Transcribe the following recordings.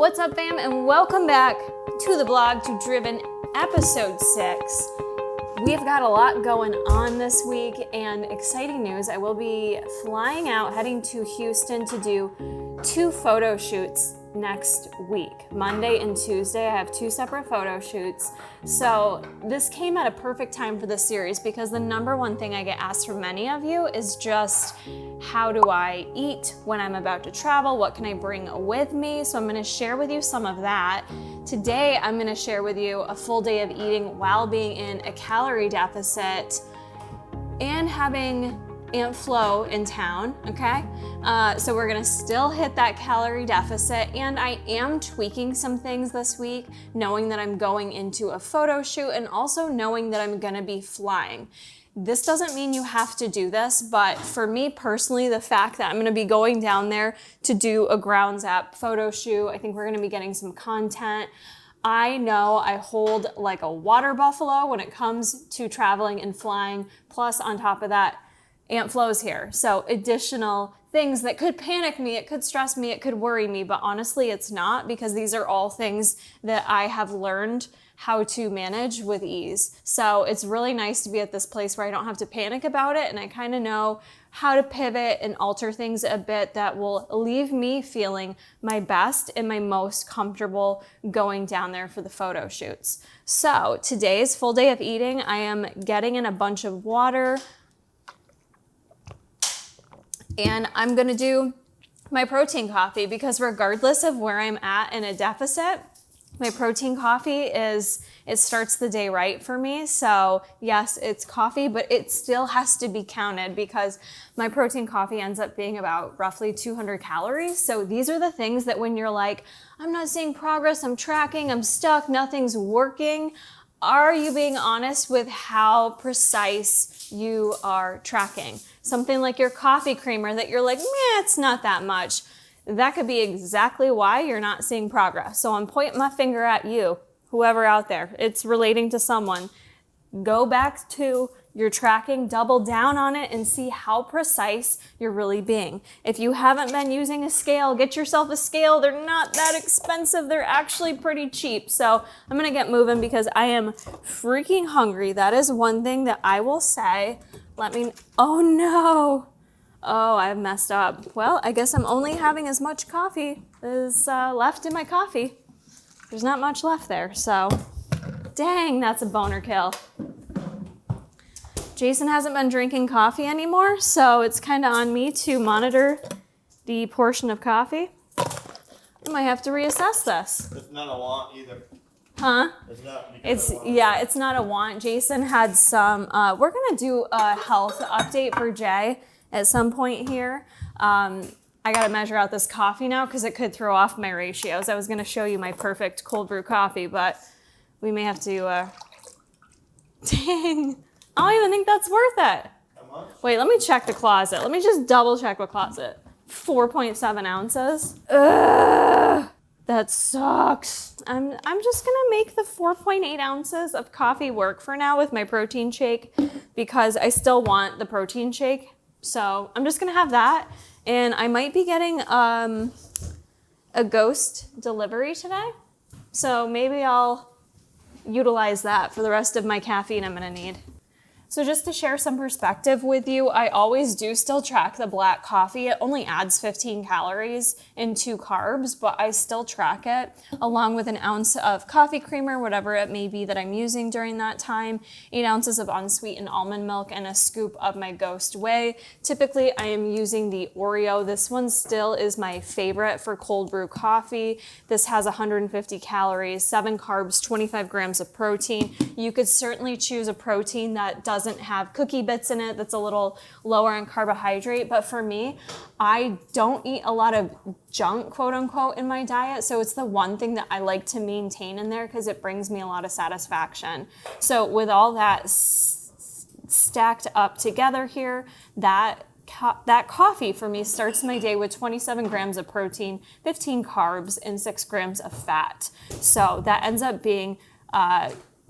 What's up, fam, and welcome back to the blog to Driven episode 6. We've got a lot going on this week, and exciting news, I will be flying out, heading to Houston to do 2 photo shoots next week. Monday and Tuesday, I have 2 separate photo shoots. So this came at a perfect time for this series because the number one thing I get asked from many of you is just, how do I eat when I'm about to travel? What can I bring with me? So I'm gonna share with you some of that. Today, I'm gonna share with you a full day of eating while being in a calorie deficit and having Aunt Flo in town, okay? So we're gonna still hit that calorie deficit, and I am tweaking some things this week, knowing that I'm going into a photo shoot and also knowing that I'm gonna be flying. This doesn't mean you have to do this, but for me personally, the fact that I'm gonna be going down there to do a grounds app photo shoot, I think we're gonna be getting some content. I know I hold like a water buffalo when it comes to traveling and flying, plus on top of that, Aunt Flo's here. So additional things that could panic me, it could stress me, it could worry me, but honestly it's not, because these are all things that I have learned how to manage with ease. So it's really nice to be at this place where I don't have to panic about it, and I kind of know how to pivot and alter things a bit that will leave me feeling my best and my most comfortable going down there for the photo shoots. So today's full day of eating, I am getting in a bunch of water, and I'm gonna do my protein coffee because regardless of where I'm at in a deficit, my protein coffee it starts the day right for me. So yes, it's coffee, but it still has to be counted because my protein coffee ends up being about roughly 200 calories. So these are the things that when you're like, I'm not seeing progress, I'm tracking, I'm stuck, nothing's working. Are you being honest with how precise you are tracking? Something like your coffee creamer that you're like, meh, it's not that much. That could be exactly why you're not seeing progress. So I'm pointing my finger at you, whoever out there. It's relating to someone. Go back to your tracking, double down on it, and see how precise you're really being. If you haven't been using a scale, get yourself a scale. They're not that expensive. They're actually pretty cheap. So I'm gonna get moving because I am freaking hungry. That is one thing that I will say. Oh no. Oh, I've messed up. Well, I guess I'm only having as much coffee as left in my coffee. There's not much left there, so dang, that's a boner kill. Jason hasn't been drinking coffee anymore, so it's kind of on me to monitor the portion of coffee. I might have to reassess this. It's not a want either. Huh? It's not a want. Jason had some, we're gonna do a health update for Jay at some point here. I gotta measure out this coffee now because it could throw off my ratios. I was gonna show you my perfect cold brew coffee, but we may have to, dang. I don't even think that's worth it. How much? Wait, let me check the closet. Let me just double check the closet. 4.7 ounces. Ugh, that sucks. I'm just gonna make the 4.8 ounces of coffee work for now with my protein shake because I still want the protein shake. So I'm just gonna have that. And I might be getting a ghost delivery today. So maybe I'll utilize that for the rest of my caffeine I'm gonna need. So just to share some perspective with you, I always do still track the black coffee. It only adds 15 calories and 2 carbs, but I still track it along with an ounce of coffee creamer, whatever it may be that I'm using during that time, 8 ounces of unsweetened almond milk, and a scoop of my Ghost Whey. Typically, I am using the Oreo. This one still is my favorite for cold brew coffee. This has 150 calories, 7 carbs, 25 grams of protein. You could certainly choose a protein that doesn't have cookie bits in it, that's a little lower in carbohydrate. But for me, I don't eat a lot of junk, quote unquote, in my diet. So it's the one thing that I like to maintain in there because it brings me a lot of satisfaction. So with all that stacked up together here, that coffee for me starts my day with 27 grams of protein, 15 carbs, and 6 grams of fat. So that ends up being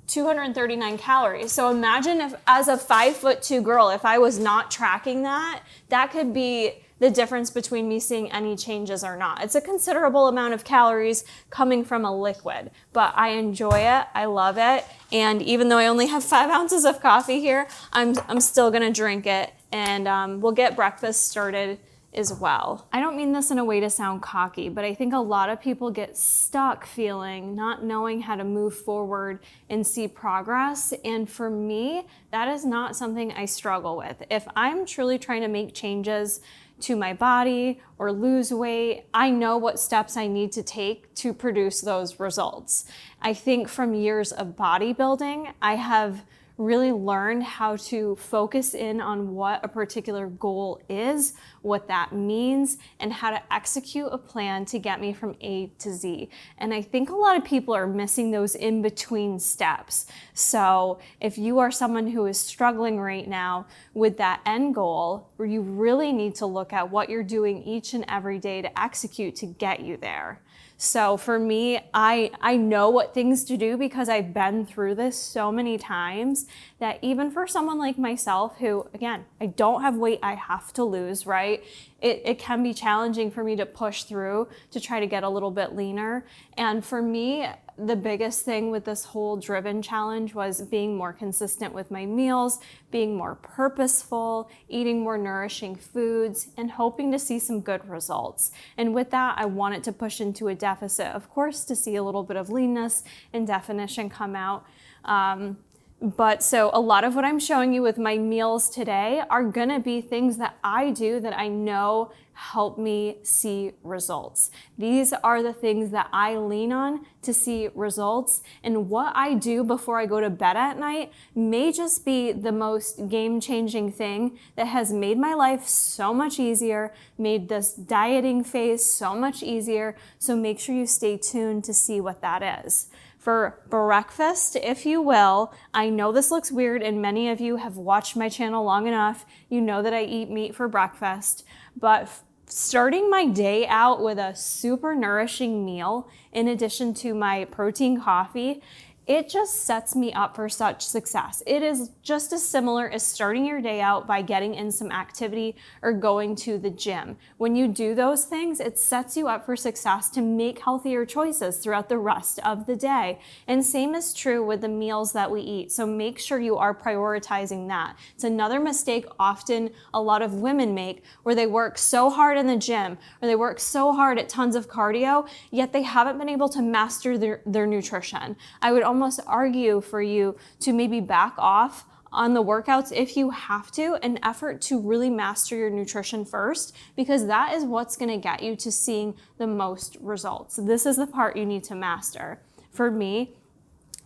239 calories. So imagine if, as a 5'2" girl, if I was not tracking that, that could be the difference between me seeing any changes or not. It's a considerable amount of calories coming from a liquid, but I enjoy it, I love it, and even though I only have 5 ounces of coffee here, I'm still gonna drink it, and we'll get breakfast started as well. I don't mean this in a way to sound cocky, but I think a lot of people get stuck feeling not knowing how to move forward and see progress. And for me, that is not something I struggle with. If I'm truly trying to make changes to my body or lose weight, I know what steps I need to take to produce those results. I think from years of bodybuilding, I have really learned how to focus in on what a particular goal is, what that means, and how to execute a plan to get me from A to Z. And I think a lot of people are missing those in-between steps. So if you are someone who is struggling right now with that end goal, where you really need to look at what you're doing each and every day to execute to get you there. So for me, I know what things to do because I've been through this so many times that even for someone like myself who, again, I don't have weight I have to lose, right? It can be challenging for me to push through to try to get a little bit leaner. And for me, the biggest thing with this whole Driven challenge was being more consistent with my meals, being more purposeful, eating more nourishing foods, and hoping to see some good results. And with that, I wanted to push into a deficit, of course, to see a little bit of leanness and definition come out. But so a lot of what I'm showing you with my meals today are gonna be things that I do that I know help me see results. These are the things that I lean on to see results. And what I do before I go to bed at night may just be the most game-changing thing that has made my life so much easier, made this dieting phase so much easier. So make sure you stay tuned to see what that is. For breakfast, if you will, I know this looks weird and many of you have watched my channel long enough. You know that I eat meat for breakfast, but starting my day out with a super nourishing meal in addition to my protein coffee, it just sets me up for such success. It is just as similar as starting your day out by getting in some activity or going to the gym. When you do those things, it sets you up for success to make healthier choices throughout the rest of the day. And same is true with the meals that we eat. So make sure you are prioritizing that. It's another mistake often a lot of women make where they work so hard in the gym or they work so hard at tons of cardio, yet they haven't been able to master their nutrition. I would almost argue for you to maybe back off on the workouts if you have to, an effort to really master your nutrition first, because that is what's gonna get you to seeing the most results. This is the part you need to master. For me,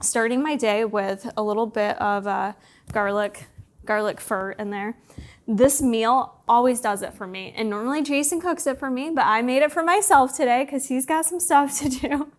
starting my day with a little bit of garlic fur in there, this meal always does it for me. And normally Jason cooks it for me, but I made it for myself today because he's got some stuff to do.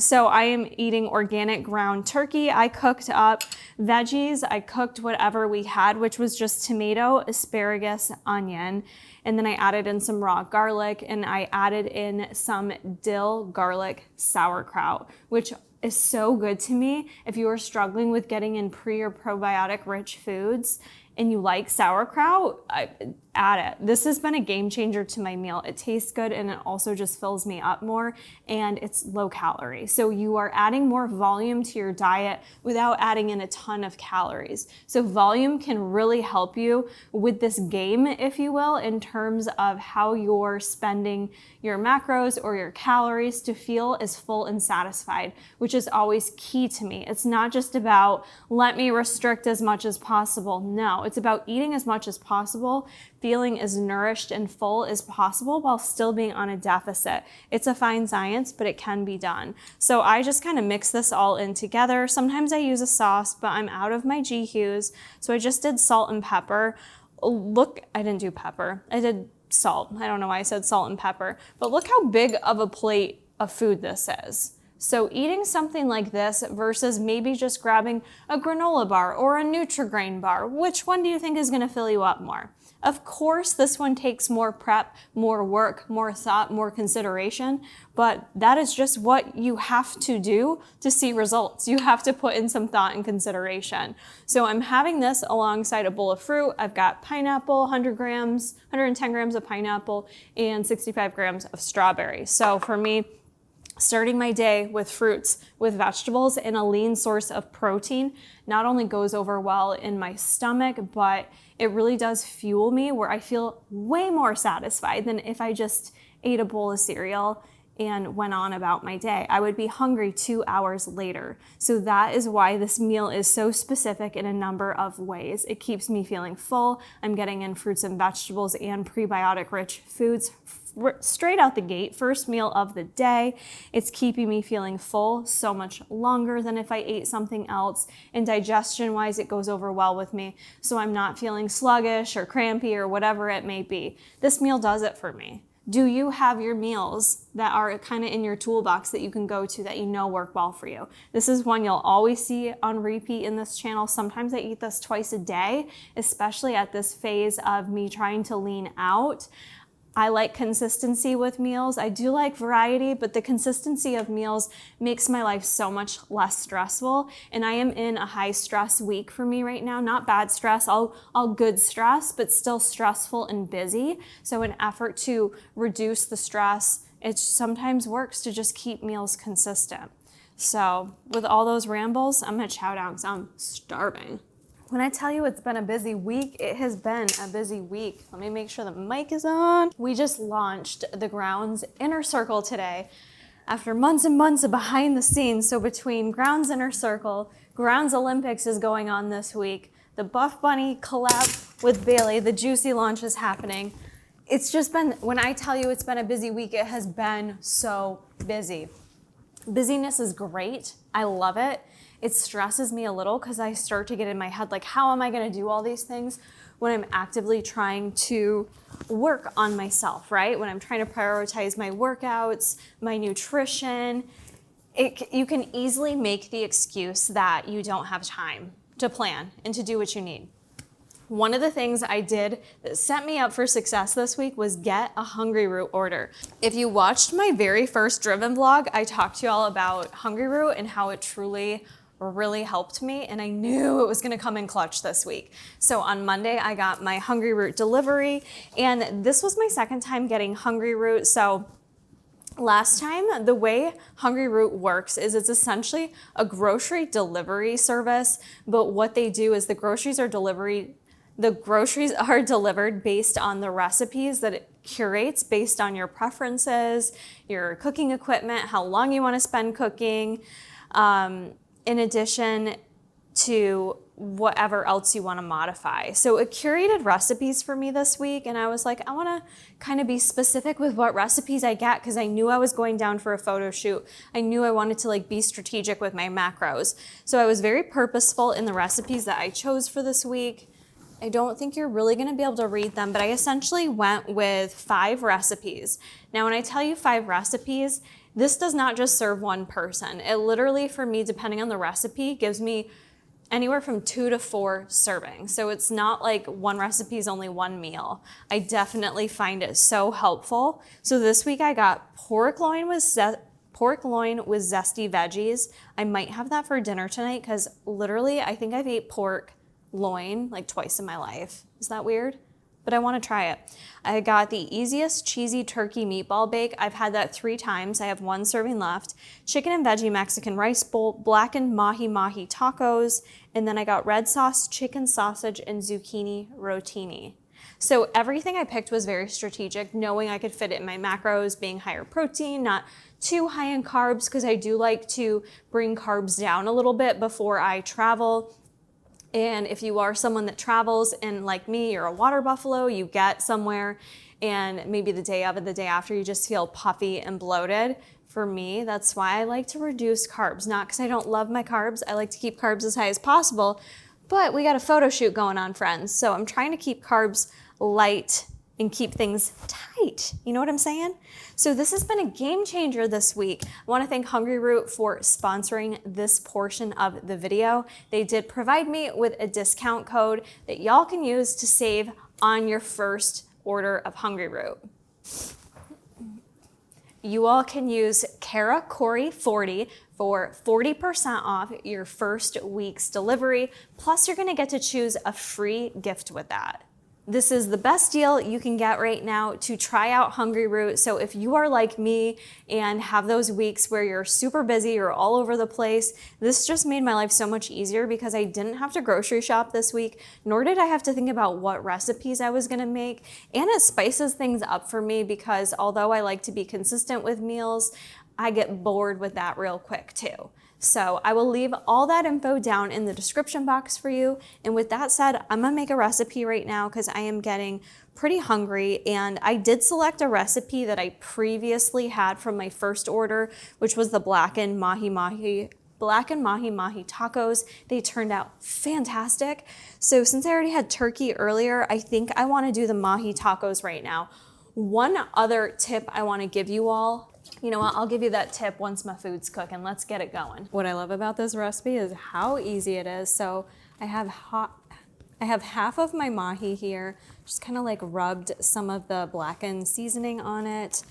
So I am eating organic ground turkey. I cooked up veggies. I cooked whatever we had, which was just tomato, asparagus, onion. And then I added in some raw garlic and I added in some dill garlic sauerkraut, which is so good to me. If you are struggling with getting in pre or probiotic rich foods, and you like sauerkraut, add it. This has been a game changer to my meal. It tastes good and it also just fills me up more and it's low calorie. So you are adding more volume to your diet without adding in a ton of calories. So volume can really help you with this game, if you will, in terms of how you're spending your macros or your calories to feel as full and satisfied, which is always key to me. It's not just about let me restrict as much as possible. No, it's about eating as much as possible, feeling as nourished and full as possible while still being on a deficit. It's a fine science, but it can be done. So I just kind of mix this all in together. Sometimes I use a sauce, but I'm out of my GHUs. So I just did salt and pepper. Look, I didn't do pepper. I did salt. I don't know why I said salt and pepper, but look how big of a plate of food this is. So eating something like this versus maybe just grabbing a granola bar or a Nutri-Grain bar, which one do you think is gonna fill you up more? Of course, this one takes more prep, more work, more thought, more consideration, but that is just what you have to do to see results. You have to put in some thought and consideration. So I'm having this alongside a bowl of fruit. I've got pineapple, 100 grams, 110 grams of pineapple, and 65 grams of strawberries. So for me, starting my day with fruits, with vegetables, and a lean source of protein not only goes over well in my stomach, but it really does fuel me where I feel way more satisfied than if I just ate a bowl of cereal and went on about my day. I would be hungry 2 hours later. So that is why this meal is so specific in a number of ways. It keeps me feeling full. I'm getting in fruits and vegetables and prebiotic rich foods straight out the gate, first meal of the day. It's keeping me feeling full so much longer than if I ate something else. And digestion wise, it goes over well with me. So I'm not feeling sluggish or crampy or whatever it may be. This meal does it for me. Do you have your meals that are kind of in your toolbox that you can go to that you know work well for you? This is one you'll always see on repeat in this channel. Sometimes I eat this twice a day, especially at this phase of me trying to lean out. I like consistency with meals. I do like variety, but the consistency of meals makes my life so much less stressful. And I am in a high stress week for me right now. Not bad stress, all good stress, but still stressful and busy. So in effort to reduce the stress, it sometimes works to just keep meals consistent. So with all those rambles, I'm gonna chow down because I'm starving. When I tell you it's been a busy week, it has been a busy week. Let me make sure the mic is on. We just launched the Grounds Inner Circle today after months and months of behind the scenes. So between Grounds Inner Circle, Grounds Olympics is going on this week, the Buff Bunny collab with Bailey, the Juicy launch is happening. It's just been, when I tell you it's been a busy week, it has been so busy. Busyness is great. I love it. It stresses me a little because I start to get in my head, like, how am I going to do all these things when I'm actively trying to work on myself, right? When I'm trying to prioritize my workouts, my nutrition, you can easily make the excuse that you don't have time to plan and to do what you need. One of the things I did that set me up for success this week was get a Hungry Root order. If you watched my very first Driven vlog, I talked to you all about Hungry Root and how it truly really helped me, and I knew it was gonna come in clutch this week. So on Monday, I got my Hungry Root delivery, and this was my second time getting Hungry Root. So last time, the way Hungry Root works is it's essentially a grocery delivery service, but what they do is the groceries are delivered based on the recipes that it curates based on your preferences, your cooking equipment, how long you wanna spend cooking, in addition to whatever else you want to modify. So it curated recipes for me this week, and I was like, I want to kind of be specific with what recipes I get because I knew I was going down for a photo shoot. I knew I wanted to be strategic with my macros. So I was very purposeful in the recipes that I chose for this week. I don't think you're really going to be able to read them, but I essentially went with 5 recipes. Now, when I tell you 5 recipes, this does not just serve one person. It literally, for me, depending on the recipe, gives me anywhere from 2 to 4 servings. So it's not like one recipe is only one meal. I definitely find it so helpful. So this week I got pork loin with zesty veggies. I might have that for dinner tonight because literally I think I've ate pork loin like twice in my life. Is that weird? But I want to try it. I got the easiest cheesy turkey meatball bake. I've had that 3 times. I have 1 serving left. Chicken and veggie Mexican rice bowl, blackened mahi-mahi tacos, and then I got red sauce, chicken sausage, and zucchini rotini. So everything I picked was very strategic, knowing I could fit it in my macros, being higher protein, not too high in carbs, because I do like to bring carbs down a little bit before I travel. And if you are someone that travels and like me, you're a water buffalo, you get somewhere and maybe the day of or the day after you just feel puffy and bloated. For me, that's why I like to reduce carbs. Not because I don't love my carbs. I like to keep carbs as high as possible, but we got a photo shoot going on, friends. So I'm trying to keep carbs light and keep things tight. You know what I'm saying? So this has been a game changer this week. I want to thank Hungry Root for sponsoring this portion of the video. They did provide me with a discount code that y'all can use to save on your first order of Hungry Root. You all can use KaraCorey40 for 40% off your first week's delivery. Plus you're gonna get to choose a free gift with that. This is the best deal you can get right now to try out Hungry Root. So if you are like me and have those weeks where you're super busy, you're all over the place, this just made my life so much easier because I didn't have to grocery shop this week, nor did I have to think about what recipes I was gonna make. And it spices things up for me because although I like to be consistent with meals, I get bored with that real quick too. So I will leave all that info down in the description box for you. And with that said, I'm gonna make a recipe right now because I am getting pretty hungry. And I did select a recipe that I previously had from my first order, which was the blackened mahi-mahi tacos. They turned out fantastic. So since I already had turkey earlier, I think I wanna do the mahi tacos right now. One other tip I wanna give you all, you know what, I'll give you that tip once my food's cooking. Let's get it going. What I love about this recipe is how easy it is. So I have half of my mahi here, just kind of like rubbed some of the blackened seasoning on it.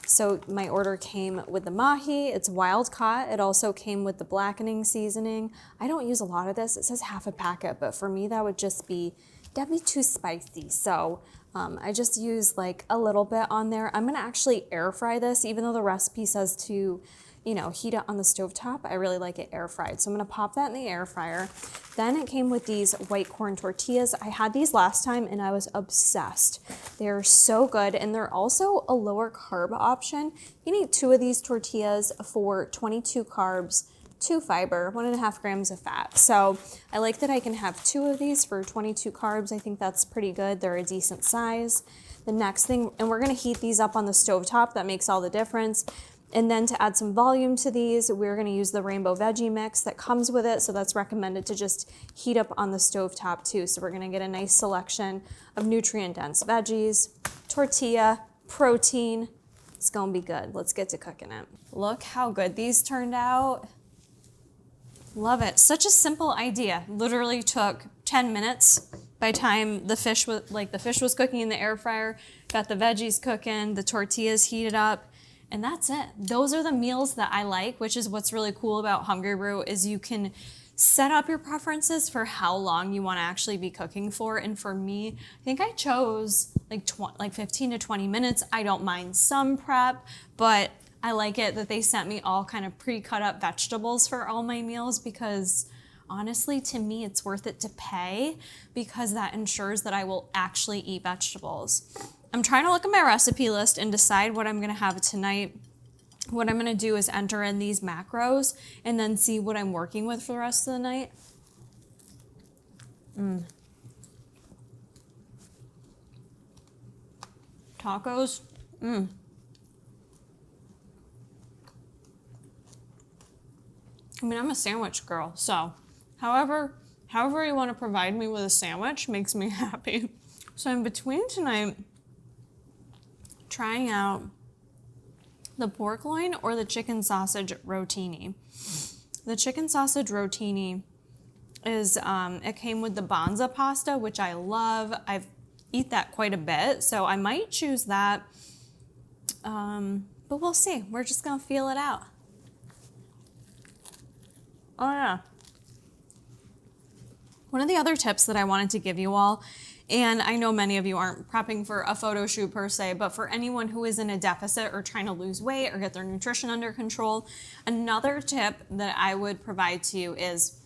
So my order came with the mahi, it's wild caught. It also came with the blackening seasoning. I don't use a lot of this. It says half a packet, but for me that would just be, that'd be too spicy. So I just use like a little bit on there. I'm gonna actually air fry this, even though the recipe says to, you know, heat it on the stovetop. I really like it air fried. So I'm gonna pop that in the air fryer. Then it came with these white corn tortillas. I had these last time and I was obsessed. They're so good and they're also a lower carb option. You can eat 2 of these tortillas for 22 carbs, 2 fiber, 1.5 grams of fat. So I like that I can have 2 of these for 22 carbs. I think that's pretty good. They're a decent size. The next thing, and we're gonna heat these up on the stovetop. That makes all the difference. And then to add some volume to these, we're gonna use the rainbow veggie mix that comes with it. So that's recommended to just heat up on the stovetop too. So we're gonna get a nice selection of nutrient dense veggies, tortilla, protein. It's gonna be good. Let's get to cooking it. Look how good these turned out. Love it. Such a simple idea. Literally took 10 minutes by the time the fish was cooking in the air fryer, got the veggies cooking, the tortillas heated up, and that's it. Those are the meals that I like, which is what's really cool about Hungry Root is you can set up your preferences for how long you want to actually be cooking for. And for me, I think I chose like 15 to 20 minutes. I don't mind some prep, but I like it that they sent me all kind of pre-cut up vegetables for all my meals because honestly, to me, it's worth it to pay because that ensures that I will actually eat vegetables. I'm trying to look at my recipe list and decide what I'm gonna have tonight. What I'm gonna do is enter in these macros and then see what I'm working with for the rest of the night. Tacos, I mean, I'm a sandwich girl, so however you want to provide me with a sandwich makes me happy. So I'm between tonight trying out the pork loin or the chicken sausage rotini. The chicken sausage rotini is, it came with the banza pasta, which I love. I've eat that quite a bit, so I might choose that, but we'll see. We're just gonna feel it out. Oh yeah. One of the other tips that I wanted to give you all, and I know many of you aren't prepping for a photo shoot per se, but for anyone who is in a deficit or trying to lose weight or get their nutrition under control, another tip that I would provide to you is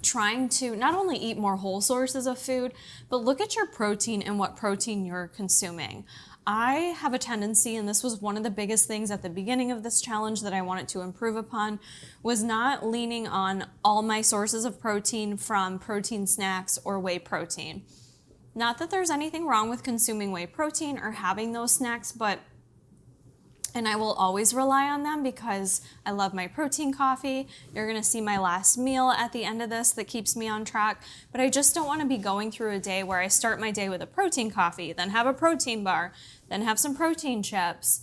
trying to not only eat more whole sources of food, but look at your protein and what protein you're consuming. I have a tendency, and this was one of the biggest things at the beginning of this challenge that I wanted to improve upon, was not leaning on all my sources of protein from protein snacks or whey protein. Not that there's anything wrong with consuming whey protein or having those snacks, but And I will always rely on them because I love my protein coffee. You're gonna see my last meal at the end of this that keeps me on track. But I just don't wanna be going through a day where I start my day with a protein coffee, then have a protein bar, then have some protein chips.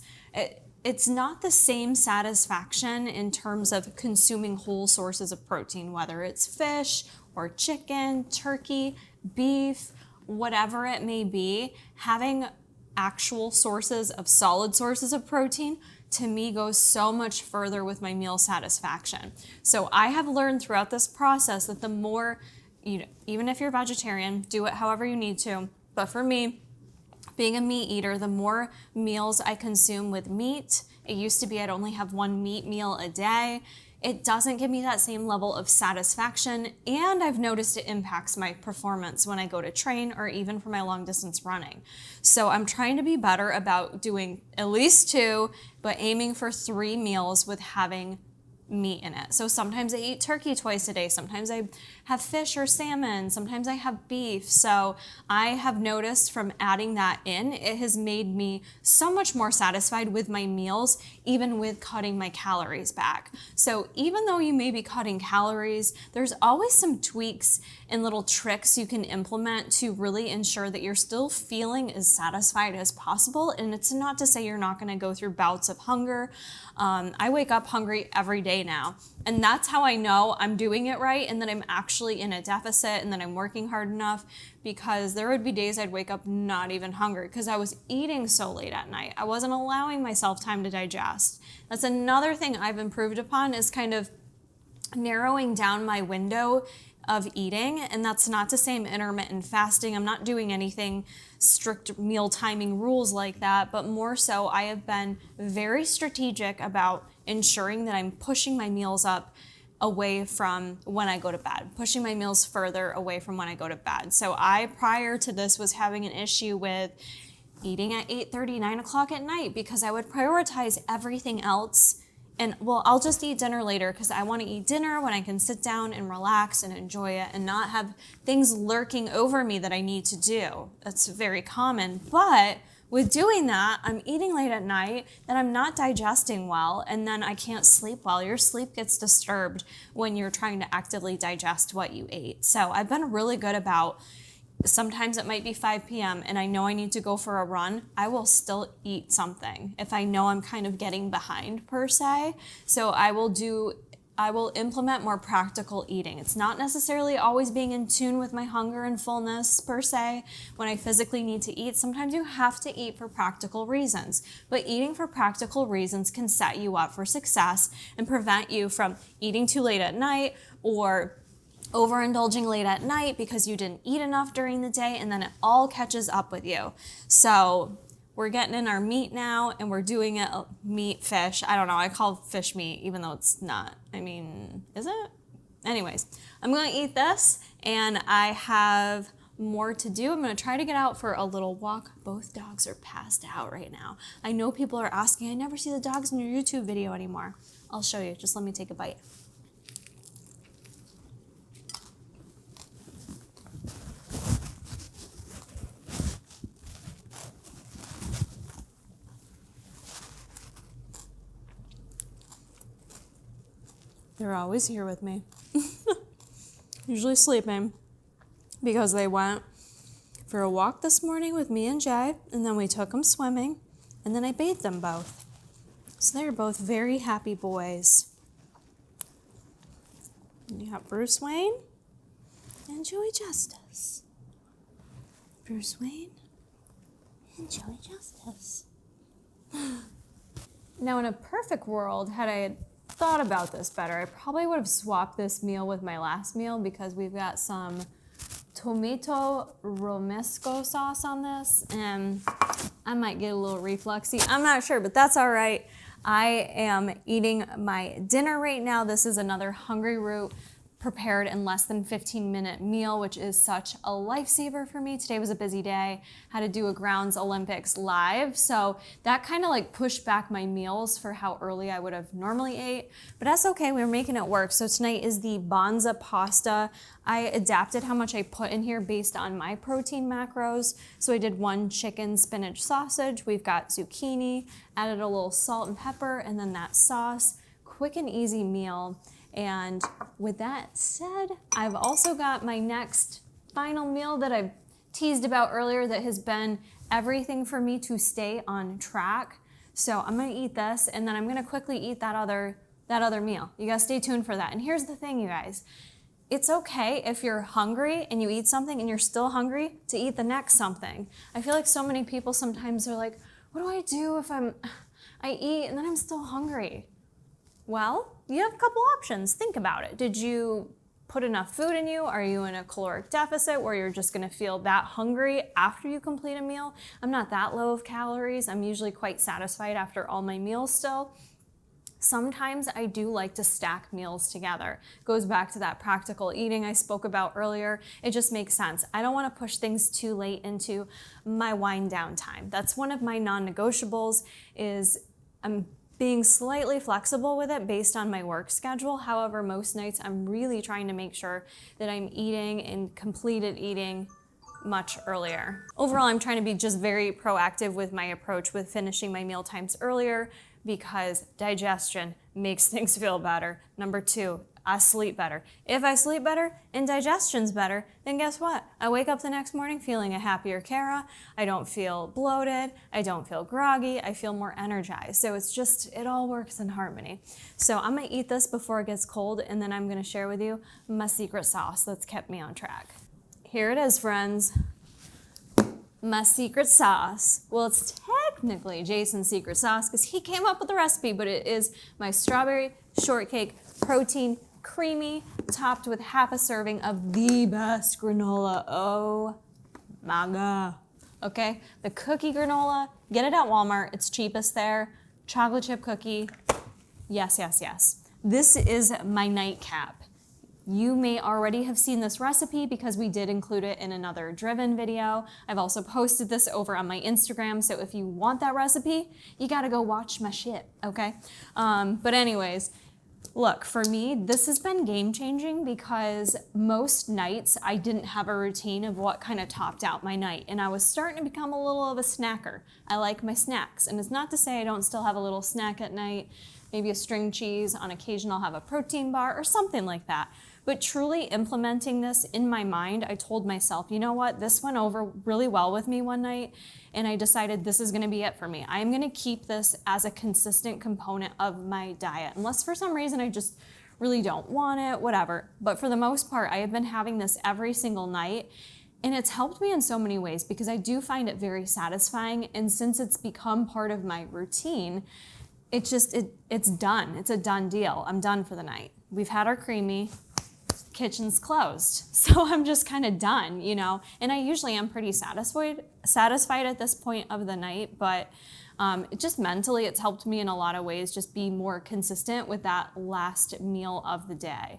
It's not the same satisfaction in terms of consuming whole sources of protein, whether it's fish or chicken, turkey, beef, whatever it may be. Having actual sources of solid sources of protein to me goes so much further with my meal satisfaction. So I have learned throughout this process that the more, even if you're vegetarian, do it however you need to. But for me, being a meat eater, the more meals I consume with meat, it used to be I'd only have one meat meal a day. It doesn't give me that same level of satisfaction, and I've noticed it impacts my performance when I go to train or even for my long distance running. So I'm trying to be better about doing at least 2, but aiming for 3 meals with having meat in it. So sometimes I eat turkey twice a day, sometimes I have fish or salmon, sometimes I have beef. So I have noticed from adding that in, it has made me so much more satisfied with my meals, even with cutting my calories back. So even though you may be cutting calories, there's always some tweaks and little tricks you can implement to really ensure that you're still feeling as satisfied as possible. And it's not to say you're not going to go through bouts of hunger. I wake up hungry every day now, and that's how I know I'm doing it right and that I'm actually in a deficit and that I'm working hard enough, because there would be days I'd wake up not even hungry because I was eating so late at night. I wasn't allowing myself time to digest. That's another thing I've improved upon, is kind of narrowing down my window of eating. And that's not to say I'm intermittent fasting. I'm not doing anything strict meal timing rules like that, but more so I have been very strategic about ensuring that I'm pushing my meals up away from when I go to bed, pushing my meals further away from when I go to bed. So I, prior to this, was having an issue with eating at 8:30, 9 o'clock at night, because I would prioritize everything else. And well, I'll just eat dinner later because I want to eat dinner when I can sit down and relax and enjoy it and not have things lurking over me that I need to do. That's very common. But with doing that, I'm eating late at night, then I'm not digesting well, and then I can't sleep well. Your sleep gets disturbed when you're trying to actively digest what you ate. So I've been really good about, sometimes it might be 5 p.m. and I know I need to go for a run, I will still eat something if I know I'm kind of getting behind per se. So I will implement more practical eating. It's not necessarily always being in tune with my hunger and fullness per se. When I physically need to eat, sometimes you have to eat for practical reasons. But eating for practical reasons can set you up for success and prevent you from eating too late at night or overindulging late at night because you didn't eat enough during the day, and then it all catches up with you. So we're getting in our meat now, and we're doing it meat, fish. I don't know, I call fish meat, even though it's not. I mean, is it? Anyways, I'm gonna eat this, and I have more to do. I'm gonna try to get out for a little walk. Both dogs are passed out right now. I know people are asking, I never see the dogs in your YouTube video anymore. I'll show you, just let me take a bite. They're always here with me. Usually sleeping, because they went for a walk this morning with me and Jay, and then we took them swimming, and then I bathed them both. So they're both very happy boys. And you have Bruce Wayne and Joey Justice. Bruce Wayne and Joey Justice. Now, in a perfect world, had I thought about this better, I probably would have swapped this meal with my last meal, because we've got some tomato romesco sauce on this, and I might get a little refluxy. I'm not sure, but that's all right. I am eating my dinner right now. This is another Hungry Root prepared in less than 15-minute meal, which is such a lifesaver for me. Today was a busy day, had to do a grounds Olympics live, so that kind of like pushed back my meals for how early I would have normally ate, but that's okay, we were making it work. So tonight is the Bonza pasta. I adapted how much I put in here based on my protein macros. So I did 1 chicken spinach sausage, we've got zucchini, added a little salt and pepper, and then that sauce. Quick and easy meal. And with that said, I've also got my next final meal that I've teased about earlier that has been everything for me to stay on track. So I'm gonna eat this, and then I'm gonna quickly eat that other meal. You gotta stay tuned for that. And here's the thing, you guys. It's okay if you're hungry and you eat something and you're still hungry to eat the next something. I feel like so many people sometimes are like, what do I do if I eat and then I'm still hungry? Well, you have a couple options. Think about it. Did you put enough food in you? Are you in a caloric deficit where you're just gonna feel that hungry after you complete a meal? I'm not that low of calories. I'm usually quite satisfied after all my meals still. Sometimes I do like to stack meals together. Goes back to that practical eating I spoke about earlier. It just makes sense. I don't want to push things too late into my wind down time. That's one of my non-negotiables, is I'm being slightly flexible with it based on my work schedule. However, most nights I'm really trying to make sure that I'm eating and completed eating much earlier. Overall, I'm trying to be just very proactive with my approach with finishing my meal times earlier, because digestion makes things feel better. Number 2, I sleep better. If I sleep better and digestion's better, then guess what? I wake up the next morning feeling a happier Kara. I don't feel bloated. I don't feel groggy. I feel more energized. So it's just, it all works in harmony. So I'm gonna eat this before it gets cold, and then I'm gonna share with you my secret sauce that's kept me on track. Here it is, friends. My secret sauce. Well, it's technically Jason's secret sauce because he came up with the recipe, but it is my strawberry shortcake protein creamy, topped with half a serving of the best granola. Oh my God. Okay, the cookie granola, get it at Walmart. It's cheapest there. Chocolate chip cookie. Yes, yes, yes. This is my nightcap. You may already have seen this recipe because we did include it in another Driven video. I've also posted this over on my Instagram, so if you want that recipe, you gotta go watch my shit, okay? But anyways, look, for me, this has been game-changing because most nights I didn't have a routine of what kind of topped out my night, and I was starting to become a little of a snacker. I like my snacks, and it's not to say I don't still have a little snack at night, maybe a string cheese, on occasion I'll have a protein bar or something like that. But truly implementing this in my mind, I told myself, you know what, this went over really well with me one night, and I decided this is gonna be it for me. I'm gonna keep this as a consistent component of my diet, unless for some reason I just really don't want it, whatever. But for the most part, I have been having this every single night, and it's helped me in so many ways because I do find it very satisfying, and since it's become part of my routine, it's done. It's a done deal. I'm done for the night. We've had our creamy, kitchen's closed. So I'm just kind of done, you know? And I usually am pretty satisfied at this point of the night, but it just mentally, it's helped me in a lot of ways just be more consistent with that last meal of the day.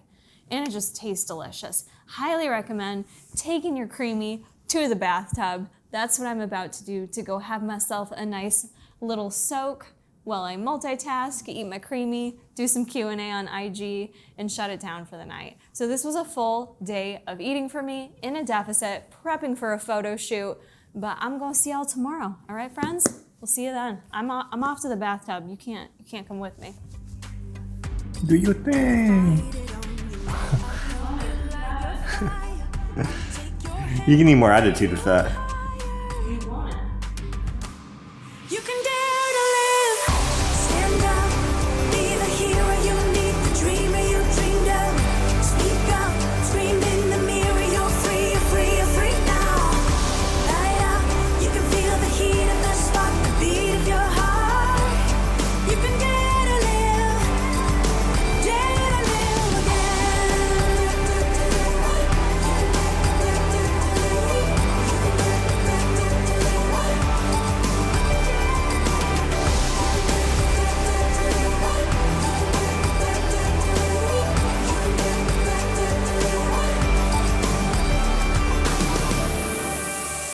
And it just tastes delicious. Highly recommend taking your creamy to the bathtub. That's what I'm about to do, to go have myself a nice little soak while I multitask, eat my creamy, do some Q&A on IG, and shut it down for the night. So this was a full day of eating for me, in a deficit, prepping for a photo shoot, but I'm gonna see y'all tomorrow. All right, friends? We'll see you then. I'm off to the bathtub. You can't come with me. Do your thing. You can need more attitude with that.